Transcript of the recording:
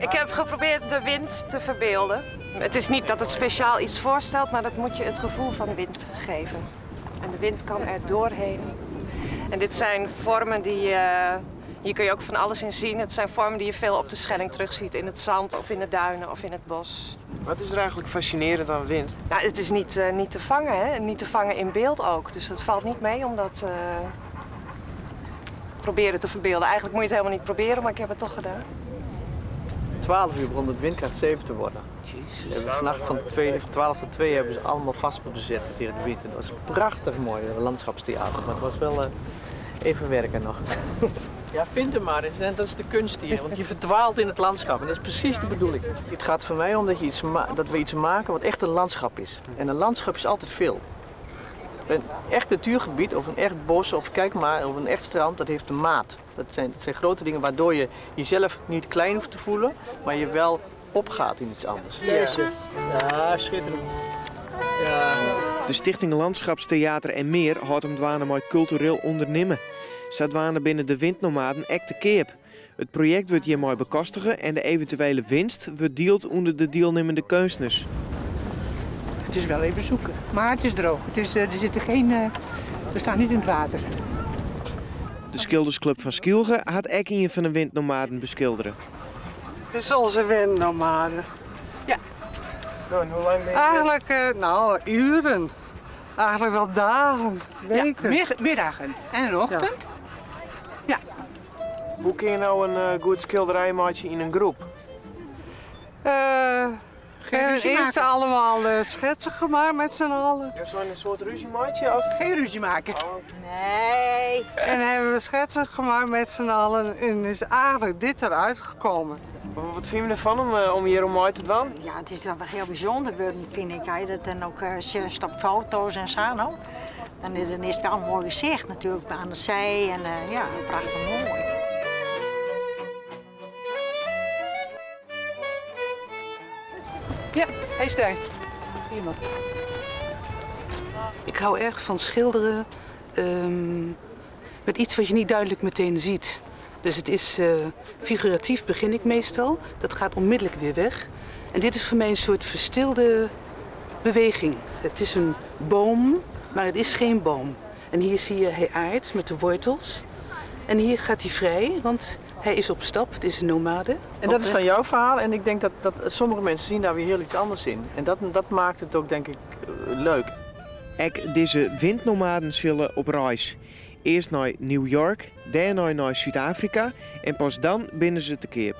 Ik heb geprobeerd de wind te verbeelden. Het is niet dat het speciaal iets voorstelt, maar dat moet je het gevoel van wind geven. En de wind kan er doorheen. En dit zijn vormen die... Hier kun je ook van alles in zien. Het zijn vormen die je veel op de Schelling terugziet. In het zand of in de duinen of in het bos. Wat is er eigenlijk fascinerend aan wind? Ja, het is niet te vangen, hè? Niet te vangen in beeld ook. Dus het valt niet mee om dat proberen te verbeelden. Eigenlijk moet je het helemaal niet proberen, maar ik heb het toch gedaan. 12 uur begon het windkracht 7 te worden. Jezus. Hebben vannacht van 12 tot 2 hebben ze allemaal vast moeten zetten tegen de wind. Dat was prachtig mooi, landschapstheater. Maar het was wel even werken nog. Ja, vind hem maar. Dat is de kunst hier. Want je verdwaalt in het landschap. En dat is precies de bedoeling. Het gaat voor mij om dat we iets maken wat echt een landschap is. En een landschap is altijd veel. Een echt natuurgebied of een echt bos of kijk maar, of een echt strand, dat heeft een maat. Dat zijn grote dingen waardoor je jezelf niet klein hoeft te voelen, maar je wel opgaat in iets anders. Ja, schitterend. Ja. De Stichting Landschapstheater en meer houdt hem dwaande mooi cultureel ondernemen. Ze dwaande binnen de windnomaden echt te keep. Het project wordt hier mooi bekostigen en de eventuele winst wordt deeld onder de deelnemende kunstenaars. Het is wel even zoeken, maar het is droog. Er zitten we staan niet in het water. De schildersclub van Skielge had ook een van de windnomaden beschilderen. Dit is onze windnomade. Ja. Nou, en hoe lang ben je? Eigenlijk, uren. Eigenlijk wel dagen, weken. Ja, middagen en een ochtend. Ja. Hoe kun je nou een goed schilderijmaatje in een groep? We hebben eerst allemaal schetsen gemaakt met z'n allen. Ja, zo'n soort ruziemaatje of? Geen ruzie maken. Nee. En hebben we schetsen gemaakt met z'n allen en is eigenlijk dit eruit gekomen. Wat vind je ervan om hier om uit te doen? Ja, het is wel heel bijzonder, vind ik. Hè. Dat dan ook zelfs op foto's en zo. Nou. Dan is het wel een mooi gezicht natuurlijk aan de zee en ja, prachtig mooi. Ja, hij is daar. Iemand. Ik hou erg van schilderen met iets wat je niet duidelijk meteen ziet. Dus het is figuratief begin ik meestal. Dat gaat onmiddellijk weer weg. En dit is voor mij een soort verstilde beweging. Het is een boom, maar het is geen boom. En hier zie je hij aardt met de wortels. En hier gaat hij vrij, want hij is op stap. Het is een nomade. En dat is dan jouw verhaal en ik denk dat sommige mensen zien daar weer heel iets anders in. En dat maakt het ook denk ik leuk. Ook deze windnomaden zullen op reis. Eerst naar New York, daarna naar Zuid-Afrika en pas dan binnen ze te Cape.